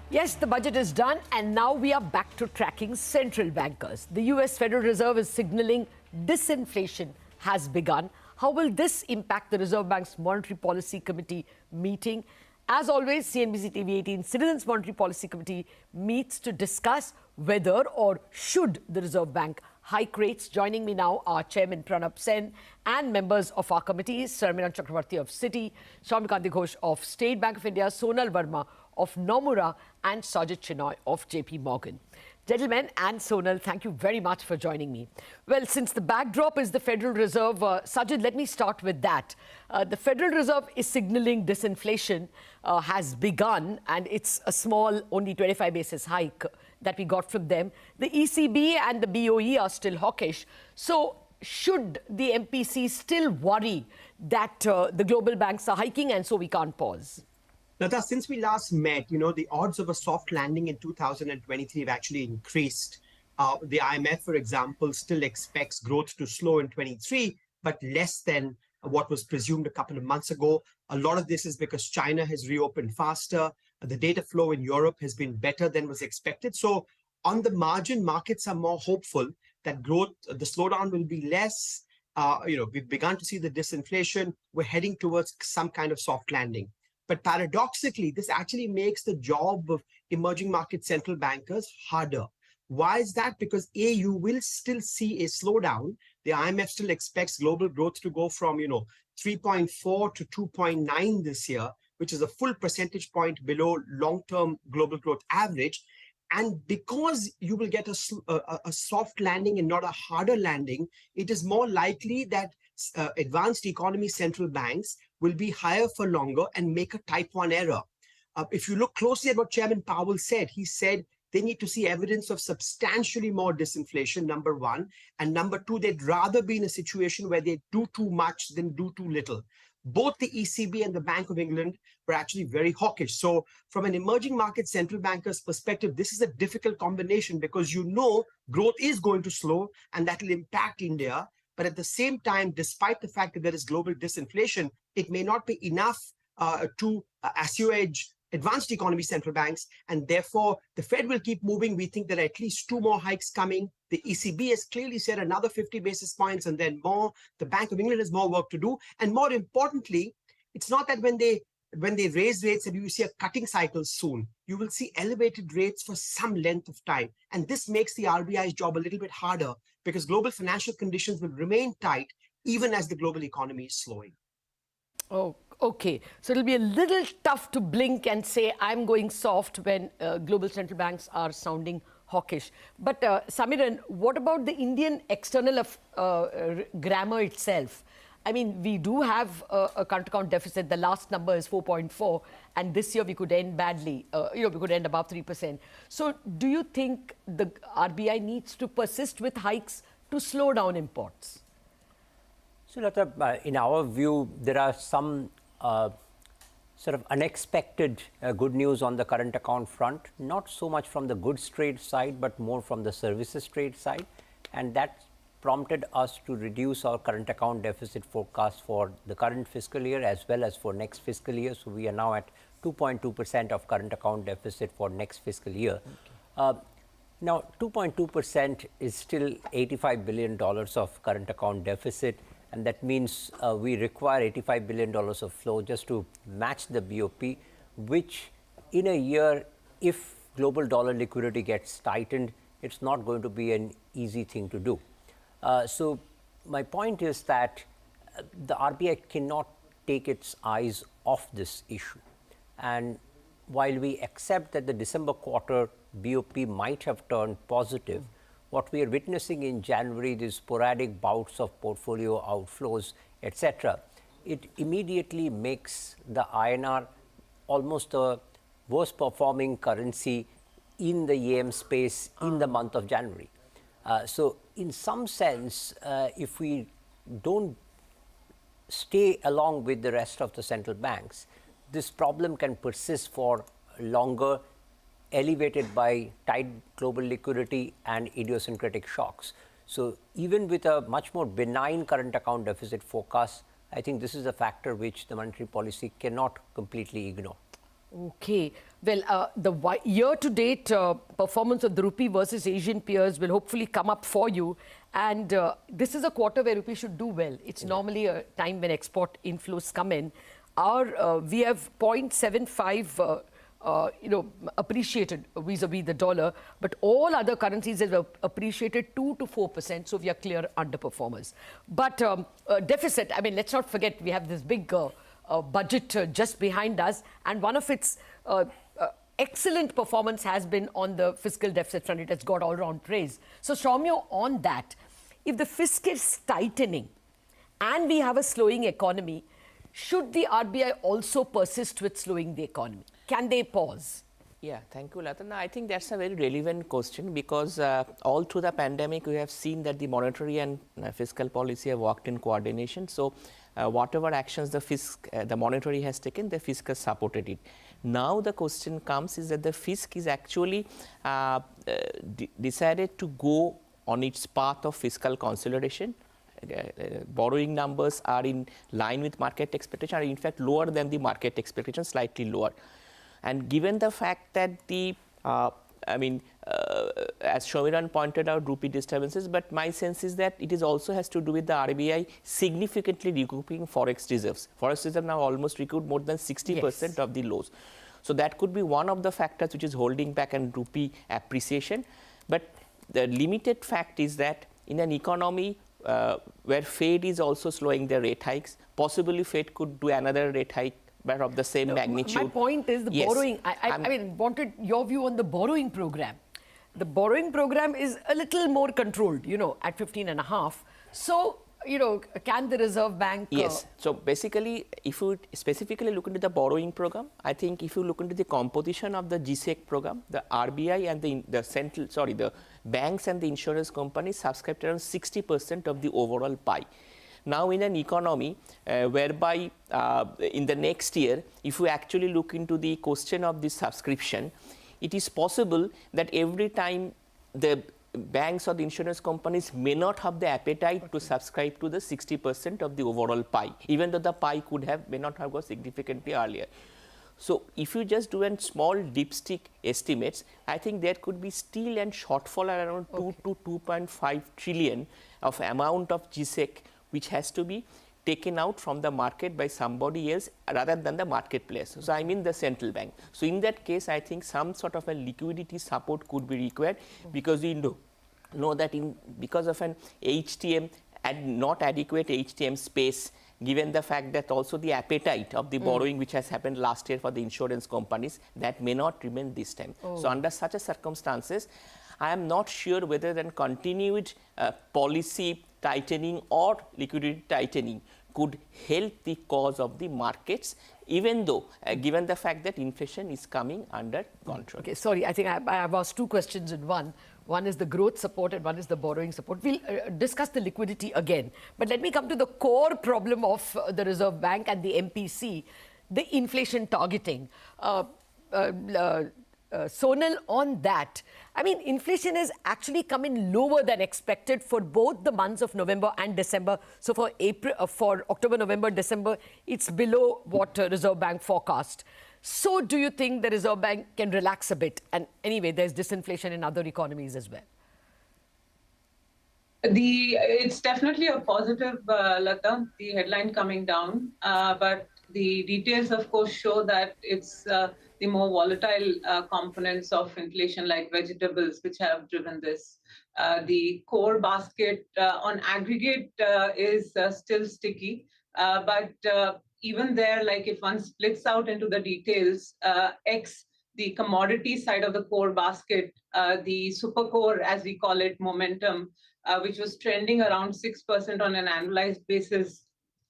Yes, the budget is done, and now we are back to tracking central bankers. The US Federal Reserve is signaling disinflation has begun. How will this impact the Reserve Bank's Monetary Policy Committee meeting? As always, CNBC-TV18 Citizens Monetary Policy Committee meets to discuss whether or should the Reserve Bank hike rates. Joining me now are Chairman Pronab Sen and members of our committees, Samiran Chakraborty of CITI, Soumya Kanti Gosh of State Bank of India, Sonal Verma of Nomura and Sajjid Chinoy of JPMorgan. Gentlemen and Sonal, thank you very much for joining me. Well, since the backdrop is the Federal Reserve, Sajjid, let me start with that. The Federal Reserve is signaling disinflation has begun, and it's a small, only 25 basis hike that we got from them. The ECB and the BOE are still hawkish. So should the MPC still worry that the global banks are hiking and so we can't pause? Lata, since we last met, the odds of a soft landing in 2023 have actually increased. The IMF, for example, still expects growth to slow in 23, but less than what was presumed a couple of months ago. A lot of this is because China has reopened faster. The data flow in Europe has been better than was expected. So on the margin, markets are more hopeful that growth, the slowdown will be less. We've begun to see the disinflation. We're heading towards some kind of soft landing. But paradoxically, this actually makes the job of emerging market central bankers harder. Why is that? Because you will still see a slowdown. The IMF still expects global growth to go from 3.4 to 2.9 this year, which is a full percentage point below long-term global growth average. And because you will get a soft landing and not a harder landing, it is more likely that advanced economy central banks will be higher for longer and make a type 1 error. If you look closely at what Chairman Powell said, he said they need to see evidence of substantially more disinflation, number one. And number two, they'd rather be in a situation where they do too much than do too little. Both the ECB and the Bank of England were actually very hawkish. So from an emerging market central banker's perspective, this is a difficult combination because growth is going to slow and that will impact India. But at the same time, despite the fact that there is global disinflation, it may not be enough to assuage advanced economy central banks. And therefore, the Fed will keep moving. We think there are at least 2 more hikes coming. The ECB has clearly said another 50 basis points and then more. The Bank of England has more work to do. And more importantly, it's not that when they raise rates and you see a cutting cycle soon, you will see elevated rates for some length of time. And this makes the RBI's job a little bit harder because global financial conditions will remain tight even as the global economy is slowing. Oh, okay. So it'll be a little tough to blink and say, I'm going soft when global central banks are sounding hawkish. But Samiran, what about the Indian external grammar itself? I mean, we do have a current account deficit. The last number is 4.4, and this year we could end badly. We could end above 3%. So do you think the RBI needs to persist with hikes to slow down imports? So, Lata, in our view, there are some sort of unexpected good news on the current account front, not so much from the goods trade side, but more from the services trade side. And that prompted us to reduce our current account deficit forecast for the current fiscal year as well as for next fiscal year. So we are now at 2.2% of current account deficit for next fiscal year. Okay. Now, 2.2% is still $85 billion of current account deficit. And that means we require $85 billion of flow just to match the BOP, which in a year, if global dollar liquidity gets tightened, it's not going to be an easy thing to do. So my point is that the RBI cannot take its eyes off this issue. And while we accept that the December quarter BOP might have turned positive, what we are witnessing in January, these sporadic bouts of portfolio outflows, etc., it immediately makes the INR almost a worst performing currency in the EM space in the month of January. So in some sense, if we don't stay along with the rest of the central banks, this problem can persist for longer, elevated by tight global liquidity and idiosyncratic shocks. So even with a much more benign current account deficit forecast, I think this is a factor which the monetary policy cannot completely ignore. Okay. Well, the year-to-date performance of the rupee versus Asian peers will hopefully come up for you. And this is a quarter where rupee should do well. It's normally a time when export inflows come in. We have 0.75 appreciated vis-a-vis the dollar, but all other currencies have appreciated 2 to 4%, so we are clear underperformers. But deficit, I mean, let's not forget we have this big budget just behind us, and one of its excellent performance has been on the fiscal deficit front. It has got all-round praise. So, Soumya, on that, if the fisc is tightening and we have a slowing economy, should the RBI also persist with slowing the economy? Can they pause? Yeah, thank you, Latan. I think that's a very relevant question because all through the pandemic, we have seen that the monetary and fiscal policy have worked in coordination. So, whatever actions the monetary has taken, the fisc has supported it. Now, the question comes is that the fisc is actually decided to go on its path of fiscal consolidation. Borrowing numbers are in line with market expectation, are in fact lower than the market expectation, slightly lower. And given the fact that as Samiran pointed out, rupee disturbances, but my sense is that it is also has to do with the RBI significantly recouping forex reserves. Forex reserves now almost recouped more than 60% of the lows. So that could be one of the factors which is holding back and rupee appreciation. But the limited fact is that in an economy where Fed is also slowing their rate hikes, possibly Fed could do another rate hike but of the same magnitude. My point is the borrowing. I wanted your view on the borrowing program. The borrowing program is a little more controlled, at 15.5. So, can the Reserve Bank? Yes. So basically, if you specifically look into the borrowing program, I think if you look into the composition of the GSEC program, the RBI and the banks and the insurance companies subscribed around 60% of the overall pie. Now, in an economy whereby in the next year, if we actually look into the question of this subscription, it is possible that every time the banks or the insurance companies may not have the appetite to subscribe to the 60% of the overall pie, even though the pie may not have got significantly earlier. So, if you just do a small dipstick estimates, I think there could be still a shortfall around 2 to 2.5 trillion of amount of GSEC which has to be taken out from the market by somebody else rather than the marketplace. So, I mean the central bank. So, in that case, I think some sort of a liquidity support could be required because we know that because of an HTM and not adequate HTM space, given the fact that also the appetite of the borrowing which has happened last year for the insurance companies, that may not remain this time. So, under such a circumstances, I am not sure whether then continued policy tightening or liquidity tightening could help the cause of the markets, even though given the fact that inflation is coming under control. Okay, sorry, I think I have asked two questions in one. One is the growth support and one is the borrowing support. We'll discuss the liquidity again. But let me come to the core problem of the Reserve Bank and the MPC, the inflation targeting. Sonal, on that, I mean, inflation has actually come in lower than expected for both the months of November and December. So for October, November, December, it's below what Reserve Bank forecast. So do you think the Reserve Bank can relax a bit? And anyway, there's disinflation in other economies as well. It's definitely a positive, Lata, the headline coming down. But the details, of course, show that it's the more volatile components of inflation, like vegetables, which have driven this. The core basket on aggregate is still sticky. But even there, like if one splits out into the details, the commodity side of the core basket, the super core, as we call it, momentum, which was trending around 6% on an annualized basis,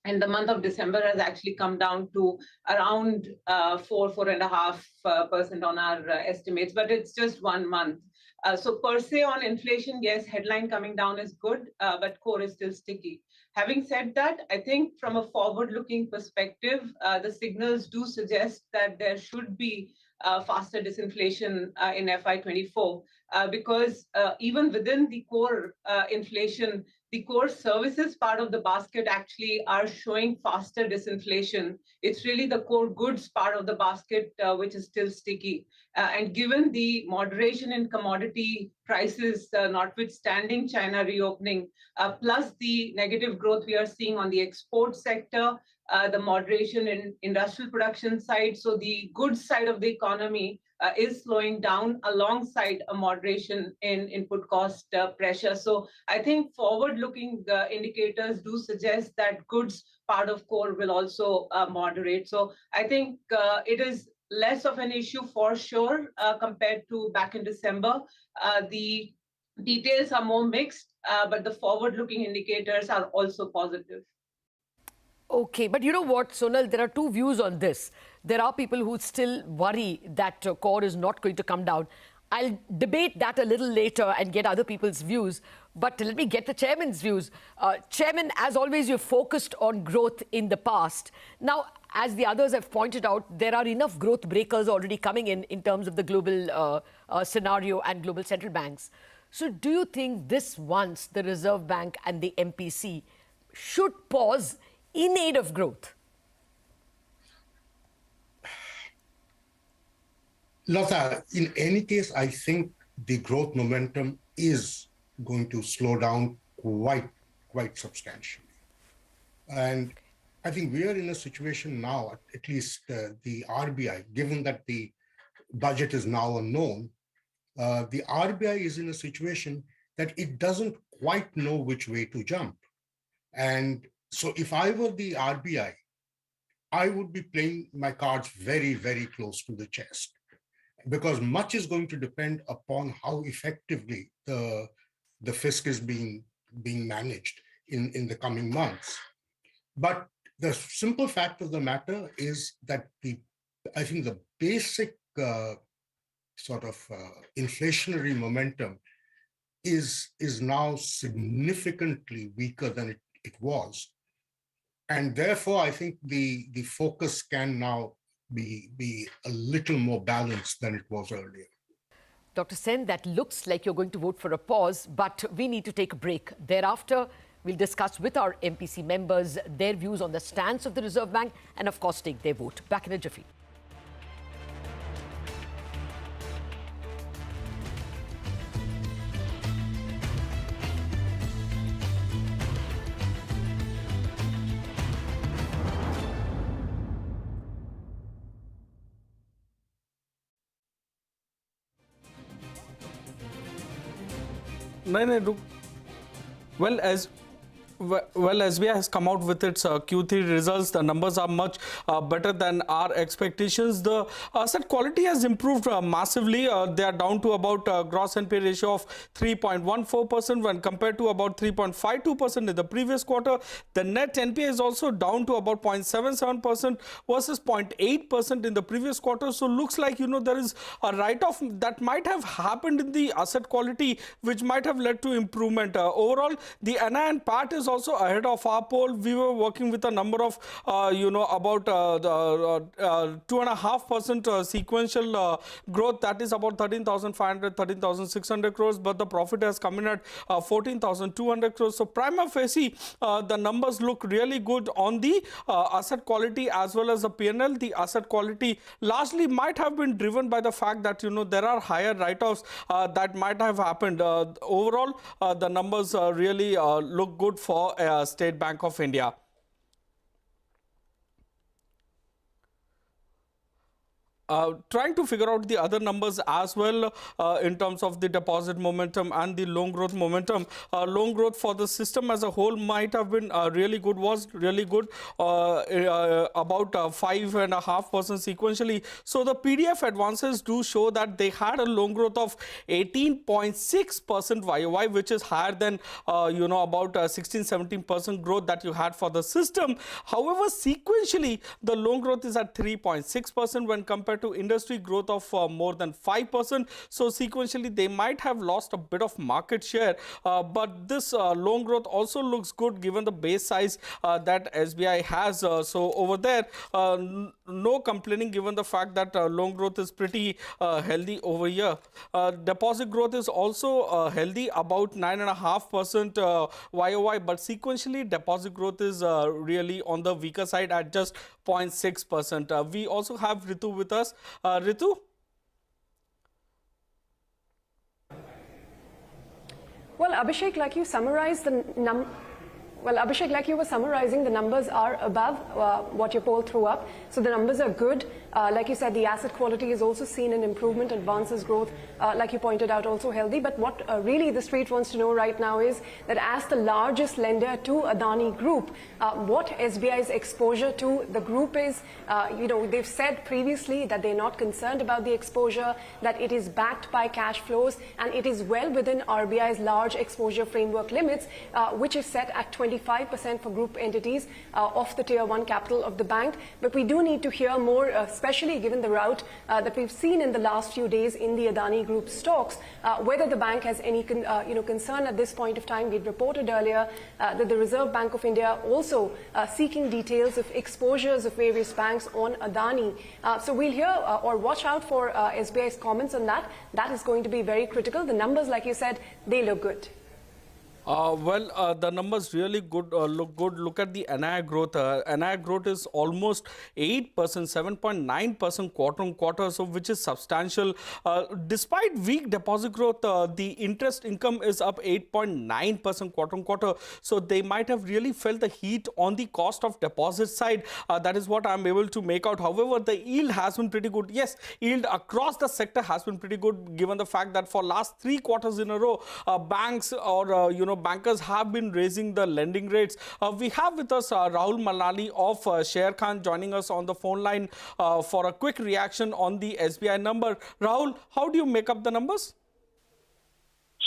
in the month of December has actually come down to around 4.5% on our estimates, but it's just 1 month. So per se on inflation, yes, headline coming down is good, but core is still sticky. Having said that, I think from a forward-looking perspective, the signals do suggest that there should be faster disinflation in FY24 because even within the core inflation, the core services part of the basket actually are showing faster disinflation. It's really the core goods part of the basket which is still sticky. And given the moderation in commodity prices, notwithstanding China reopening, plus the negative growth we are seeing on the export sector, the moderation in industrial production side, so the goods side of the economy is slowing down alongside a moderation in input cost pressure. So I think forward-looking indicators do suggest that goods part of core will also moderate. So I think it is less of an issue for sure compared to back in December. The details are more mixed, but the forward-looking indicators are also positive. Okay, but you know what, Sonal, there are two views on this. There are people who still worry that core is not going to come down. I'll debate that a little later and get other people's views. But let me get the chairman's views. Chairman, as always, you've focused on growth in the past. Now, as the others have pointed out, there are enough growth breakers already coming in terms of the global scenario and global central banks. So do you think this once the Reserve Bank and the MPC should pause in aid of growth? Lata, in any case, I think the growth momentum is going to slow down quite substantially. And I think we are in a situation now, at least the RBI, given that the budget is now unknown, the RBI is in a situation that it doesn't quite know which way to jump. And so if I were the RBI, I would be playing my cards very, very close to the chest, because much is going to depend upon how effectively the fisc is being managed in the coming months. But the simple fact of the matter is that I think the basic inflationary momentum is now significantly weaker than it was. And therefore, I think the focus can now be a little more balanced than it was earlier. Dr. Sen, that looks like you're going to vote for a pause, but we need to take a break. Thereafter, we'll discuss with our MPC members their views on the stance of the Reserve Bank and, of course, take their vote. Back in a jiffy. नहीं रुक Well, SBI has come out with its Q3 results. The numbers are much better than our expectations. The asset quality has improved massively. They are down to about gross NPA ratio of 3.14% when compared to about 3.52% in the previous quarter. The net NPA is also down to about 0.77% versus 0.8% in the previous quarter. So looks like, there is a write-off that might have happened in the asset quality, which might have led to improvement. Overall, the NII and PAT is also ahead of our poll. We were working with a number of, about 2.5% sequential growth. That is about 13,500, 13,600 crores. But the profit has come in at 14,200 crores. So prima facie, the numbers look really good on the asset quality as well as the P&L. The asset quality largely might have been driven by the fact that, there are higher write-offs that might have happened. Overall, the numbers really look good for State Bank of India. Trying to figure out the other numbers as well in terms of the deposit momentum and the loan growth momentum. Loan growth for the system as a whole might have been really good, was really good, about 5.5% sequentially. So the PDF advances do show that they had a loan growth of 18.6% YOY, which is higher than, about 16-17% growth that you had for the system. However, sequentially, the loan growth is at 3.6% when compared compared to industry growth of more than 5%. So sequentially, they might have lost a bit of market share. But this loan growth also looks good given the base size that SBI has. So over there, no complaining given the fact that loan growth is pretty healthy over here. Deposit growth is also healthy, about 9.5% YOY, but sequentially deposit growth is really on the weaker side at just 0.6%. We also have Ritu with us. Ritu? Well, Abhishek, like you summarized Abhishek, like you were summarizing, the numbers are above what your poll threw up. So the numbers are good. Like you said, the asset quality is also seen an improvement. Advances growth, like you pointed out, also healthy. But what really the street wants to know right now is that as the largest lender to Adani Group, what SBI's exposure to the group is. They've said previously that they're not concerned about the exposure, that it is backed by cash flows, and it is well within RBI's large exposure framework limits, which is set at 25% for group entities of the Tier 1 capital of the bank. But we do need to hear more, especially given the rout that we've seen in the last few days in the Adani Group stocks, whether the bank has any concern at this point of time. We'd reported earlier that the Reserve Bank of India also seeking details of exposures of various banks on Adani. So we'll hear or watch out for SBI's comments on that. That is going to be very critical. The numbers, like you said, they look good. The numbers really look good. Look at the NII growth. NII growth is almost 8%, 7.9% quarter on quarter, so which is substantial. Despite weak deposit growth, the interest income is up 8.9% quarter on quarter. So they might have really felt the heat on the cost of deposit side. That is what I'm able to make out. However, the yield has been pretty good. Yes, yield across the sector has been pretty good, given the fact that for last 3 quarters in a row, banks or bankers have been raising the lending rates. We have with us Rahul Malani of Sharekhan joining us on the phone line for a quick reaction on the SBI number. Rahul, how do you make up the numbers?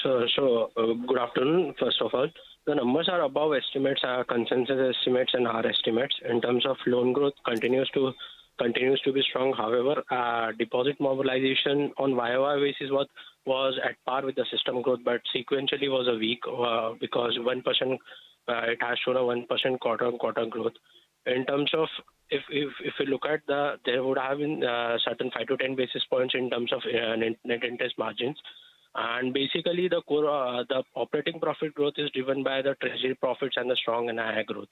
So good afternoon, first of all. The numbers are above estimates, consensus estimates and our estimates. In terms of loan growth, continues to be strong. However, deposit mobilization on YOY basis was at par with the system growth, but sequentially was a weak because 1%. It has shown a 1% quarter-on-quarter growth. In terms of if you look at there would have been certain 5 to 10 basis points in terms of net interest margins. And basically, the core the operating profit growth is driven by the treasury profits and the strong NII growth.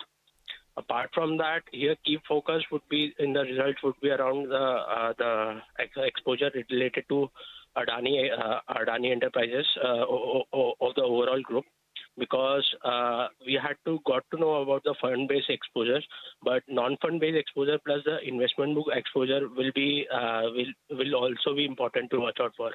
Apart from that, here key focus would be in the results would be around the exposure related to Adani Enterprises of the overall group, because we had got to know about the fund-based exposures, but non-fund-based exposure plus the investment book exposure will also be important to watch out for.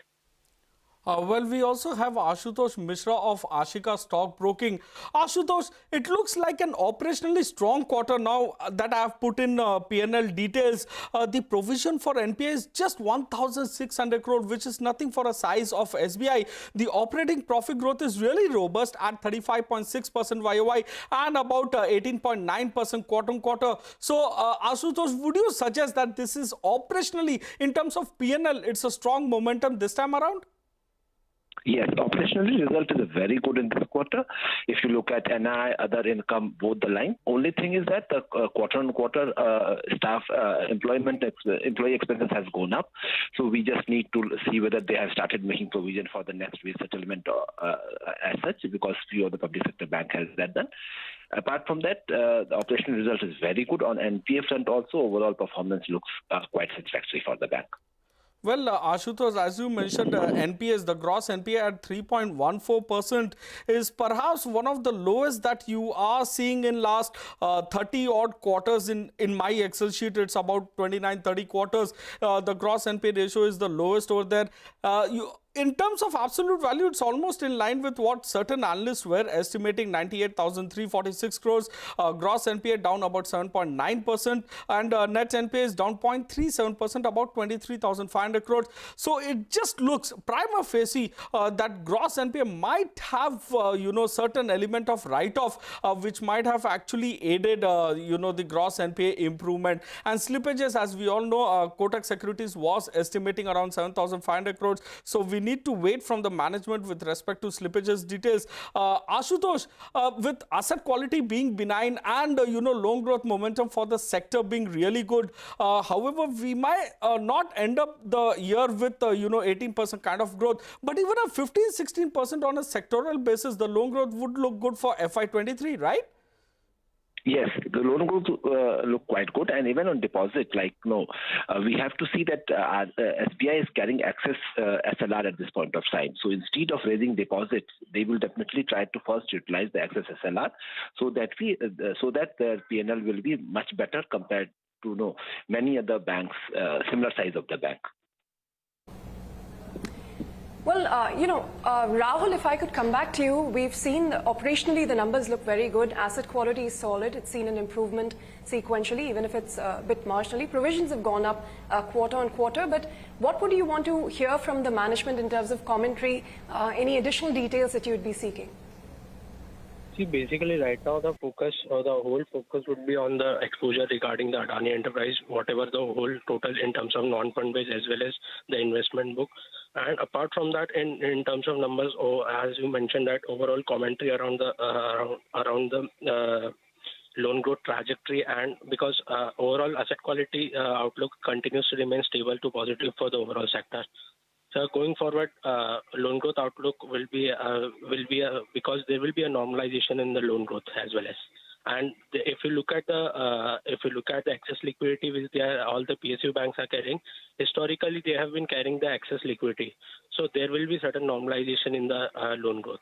We also have Ashutosh Mishra of Ashika Stock Broking. Ashutosh, it looks like an operationally strong quarter now that I have put in P&L details. The provision for NPA is just 1,600 crore, which is nothing for a size of SBI. The operating profit growth is really robust at 35.6% YOY and about 18.9% quarter on quarter. So, Ashutosh, would you suggest that this is operationally, in terms of P&L, it's a strong momentum this time around? Yes, operationally, result is very good in this quarter. If you look at NI, other income, both the line. Only thing is that the quarter-on-quarter staff employee expenses has gone up. So we just need to see whether they have started making provision for the next week's settlement as such, because few of the public sector bank has that done. Apart from that, the operational result is very good. On NPA front also, overall performance looks quite satisfactory for the bank. Well, Ashutosh, as you mentioned, NPAs, the gross NPA at 3.14% is perhaps one of the lowest that you are seeing in last 30 odd quarters. In my Excel sheet, it's about 29-30 quarters. The gross NPA ratio is the lowest over there. in terms of absolute value, it's almost in line with what certain analysts were estimating, 98,346 crores. Gross NPA down about 7.9%, and net NPA is down 0.37%, about 23,500 crores. So it just looks prima facie that gross NPA might have, certain element of write-off, which might have actually aided, the gross NPA improvement. And slippages, as we all know, Kotak Securities was estimating around 7,500 crores. So we need to wait from the management with respect to slippages details. Ashutosh, with asset quality being benign and, loan growth momentum for the sector being really good, however, we might not end up the year with, 18% kind of growth. But even a 15-16% on a sectoral basis, the loan growth would look good for FY23, right? Yes, the loan growth look quite good, and even on deposit, we have to see that SBI is carrying excess SLR at this point of time. So instead of raising deposits, they will definitely try to first utilize the excess SLR, so that their PNL will be much better compared to many other banks similar size of the bank. Well, Rahul, if I could come back to you, we've seen operationally the numbers look very good. Asset quality is solid. It's seen an improvement sequentially, even if it's a bit marginally. Provisions have gone up quarter on quarter. But what would you want to hear from the management in terms of commentary? Any additional details that you would be seeking? See, basically right now the focus or the whole focus would be on the exposure regarding the Adani enterprise, whatever the whole total in terms of non-fund based as well as the investment book. And apart from that, in terms of numbers, as you mentioned, that overall commentary around the loan growth trajectory, and because overall asset quality outlook continues to remain stable to positive for the overall sector. So going forward, loan growth outlook will be because there will be a normalization in the loan growth as well as. And if you look at the excess liquidity which all the PSU banks are carrying, historically they have been carrying the excess liquidity. So there will be certain normalization in the loan growth.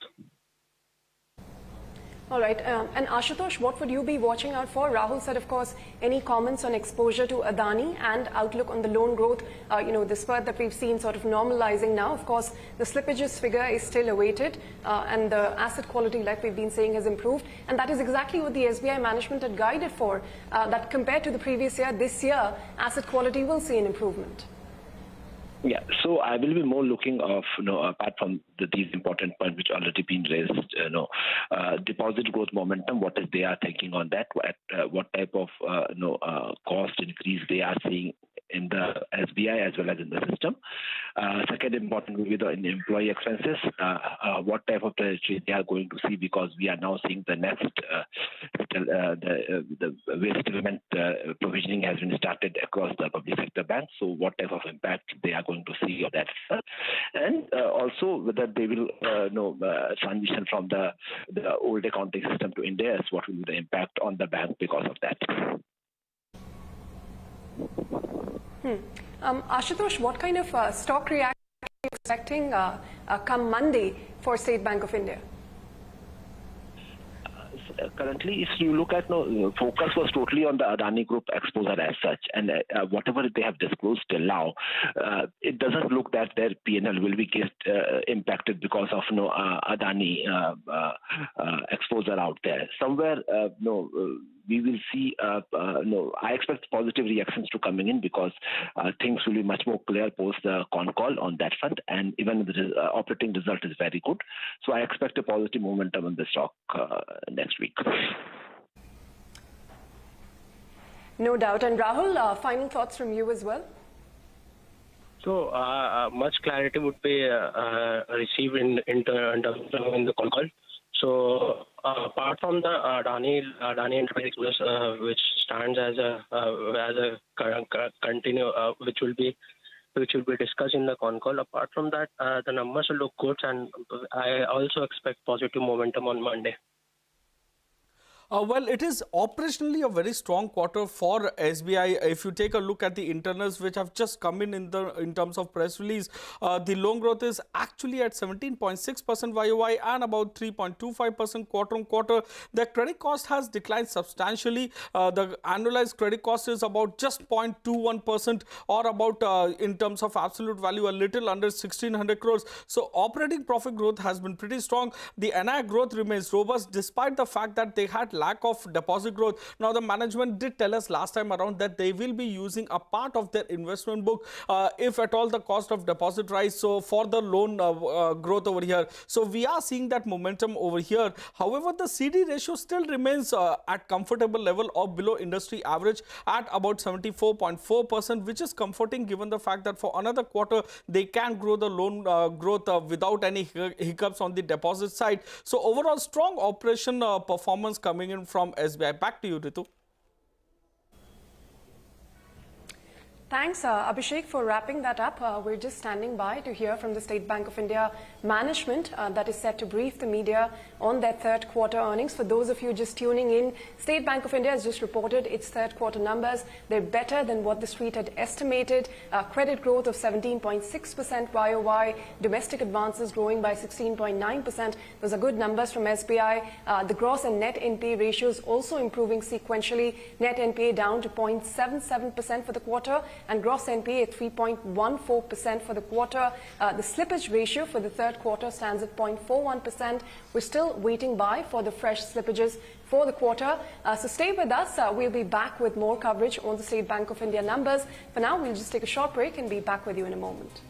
All right. And Ashutosh, what would you be watching out for? Rahul said, of course, any comments on exposure to Adani and outlook on the loan growth, the spurt that we've seen sort of normalizing now. Of course, the slippages figure is still awaited and the asset quality, like we've been saying, has improved. And that is exactly what the SBI management had guided for, that compared to the previous year, this year, asset quality will see an improvement. Yeah, so I will be more looking of, apart from these important points which already been raised, deposit growth momentum, what is they are thinking on that, what type of, cost increase they are seeing in the SBI as well as in the system. Second important will be the employee expenses, what type of trajectory they are going to see, because we are now seeing the next, the waste settlement provisioning has been started across the public sector banks. So what type of impact they are going to see of that, and also whether they will transition from the old accounting system to Ind AS, what will be the impact on the bank because of that. Ashutosh, what kind of stock reaction are you expecting come Monday for State Bank of India? Currently, if you look at focus was totally on the Adani Group exposure as such, and whatever they have disclosed till now, it doesn't look that their PNL will be impacted because of Adani exposure out there. Somewhere, we will see. I expect positive reactions to coming in because things will be much more clear post the con call on that front, and even the operating result is very good. So I expect a positive momentum in the stock next week. No doubt. And Rahul, final thoughts from you as well? So much clarity would be received in the con call. So apart from the Adani enterprise, which stands as a continue, which will be discussed in the con call. Apart from that, the numbers will look good, and I also expect positive momentum on Monday. Well, it is operationally a very strong quarter for SBI. If you take a look at the internals which have just come in terms of press release, the loan growth is actually at 17.6% YOY and about 3.25% quarter on quarter. The credit cost has declined substantially. The annualized credit cost is about just 0.21% or about in terms of absolute value a little under 1600 crores. So operating profit growth has been pretty strong. The NII growth remains robust despite the fact that they had lack of deposit growth. Now, the management did tell us last time around that they will be using a part of their investment book if at all the cost of deposit rise. So for the loan growth over here. So we are seeing that momentum over here. However, the CD ratio still remains at comfortable level or below industry average at about 74.4%, which is comforting given the fact that for another quarter they can grow the loan growth without any hiccups on the deposit side. So overall strong operation performance coming in from SBI. Back to you, Ritu. Thanks, Abhishek, for wrapping that up. We're just standing by to hear from the State Bank of India management that is set to brief the media on their third quarter earnings. For those of you just tuning in, State Bank of India has just reported its third quarter numbers. They're better than what the street had estimated. Credit growth of 17.6% YOY, domestic advances growing by 16.9%. Those are good numbers from SBI. The gross and net NPA ratios also improving sequentially. Net NPA down to 0.77% for the quarter, and gross NPA at 3.14% for the quarter. The slippage ratio for the third quarter stands at 0.41%. We're still waiting for the fresh slippages for the quarter. So stay with us. We'll be back with more coverage on the State Bank of India numbers. For now, we'll just take a short break and be back with you in a moment.